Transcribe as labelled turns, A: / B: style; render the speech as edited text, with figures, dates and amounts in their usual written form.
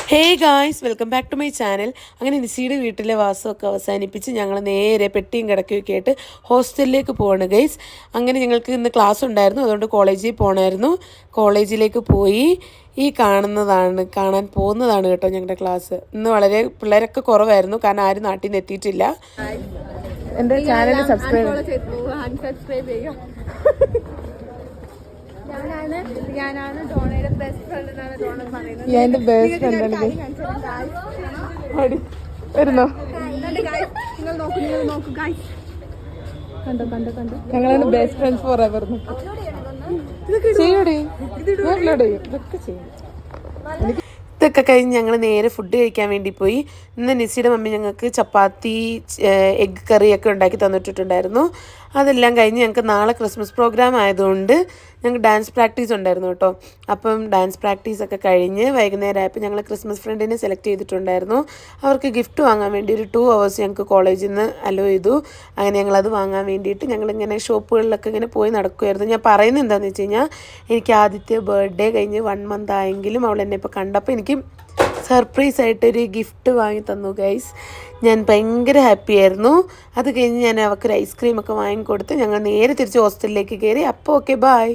A: Hey guys, welcome back to my channel. അങ്ങനെ നിസിയുടെ വീട്ടിലെ വാസമൊക്കെ അവസാനിപ്പിച്ച് ഞങ്ങൾ നേരെ പെട്ടിയും കിടക്കുകയൊക്കെ ആയിട്ട് ഹോസ്റ്റലിലേക്ക് പോവാണ് ഗൈസ്. അങ്ങനെ ഞങ്ങൾക്ക് ഇന്ന് ക്ലാസ് ഉണ്ടായിരുന്നു, അതുകൊണ്ട് കോളേജിൽ പോകണമായിരുന്നു. കോളേജിലേക്ക് പോയി കാണാൻ പോകുന്നതാണ് കേട്ടോ ഞങ്ങളുടെ ക്ലാസ്. ഇന്ന് വളരെ പിള്ളേരൊക്കെ കുറവായിരുന്നു, കാരണം ആരും നാട്ടിൽ നിന്ന് എത്തിയിട്ടില്ല. എൻ്റെ ചാനൽ സബ്സ്ക്രൈബ് ചെയ്യുക. ഞാനാണ് ഡോണയുടെ ബെസ്റ്റ് ഫ്രണ്ട് എന്നാണ് ഡോണ പറയുന്നത്. എന്റെ ബെസ്റ്റ് ഫ്രണ്ട് വരുന്നോ? നിങ്ങൾ നോക്കൂ കണ്ടോ ഞങ്ങളാണ് ബെസ്റ്റ് ഫ്രണ്ട്സ് ഫോർ എവർ. ചെയ്യൂടെ ഇതൊക്കെ ചെയ്യും. ഇതൊക്കെ കഴിഞ്ഞ് ഞങ്ങൾ നേരെ ഫുഡ് കഴിക്കാൻ വേണ്ടി പോയി. ഇന്ന് നിസിയുടെ മമ്മി ഞങ്ങൾക്ക് ചപ്പാത്തി എഗ്ഗ് കറിയൊക്കെ ഉണ്ടാക്കി തന്നിട്ടുണ്ടായിരുന്നു. അതെല്ലാം കഴിഞ്ഞ് ഞങ്ങൾക്ക് നാളെ ക്രിസ്മസ് പ്രോഗ്രാം ആയതുകൊണ്ട് ഞങ്ങൾക്ക് ഡാൻസ് പ്രാക്ടീസ് ഉണ്ടായിരുന്നു കേട്ടോ. അപ്പം ഡാൻസ് പ്രാക്ടീസൊക്കെ കഴിഞ്ഞ് വൈകുന്നേരം ആയപ്പോൾ ഞങ്ങൾ ക്രിസ്മസ് ഫ്രണ്ടിനെ സെലക്ട് ചെയ്തിട്ടുണ്ടായിരുന്നു. അവർക്ക് ഗിഫ്റ്റ് വാങ്ങാൻ വേണ്ടി ഒരു 2 hours ഞങ്ങൾക്ക് കോളേജിൽ നിന്ന് അലോ ചെയ്തു. അങ്ങനെ ഞങ്ങളത് വാങ്ങാൻ വേണ്ടിയിട്ട് ഞങ്ങളിങ്ങനെ ഷോപ്പുകളിലൊക്കെ ഇങ്ങനെ പോയി നടക്കുമായിരുന്നു. ഞാൻ പറയുന്നത് എന്താണെന്ന് വെച്ച് കഴിഞ്ഞാൽ, എനിക്ക് ആദ്യത്തെ ബർത്ത്ഡേ കഴിഞ്ഞ് 1 month ആയെങ്കിലും അവൾ എന്നെ ഇപ്പോൾ കണ്ടപ്പോൾ എനിക്ക് സർപ്രൈസായിട്ടൊരു ഗിഫ്റ്റ് വാങ്ങി തന്നു ഗൈസ്. ഞാൻ ഭയങ്കര ഹാപ്പി ആയിരുന്നു. അത് കഴിഞ്ഞ് ഞാൻ അവർക്കൊരു ഐസ്ക്രീമൊക്കെ വാങ്ങിക്കൊടുത്ത് ഞങ്ങൾ നേരെ തിരിച്ച് ഹോസ്റ്റലിലേക്ക് കയറി. അപ്പോൾ ഓക്കെ, ബൈ.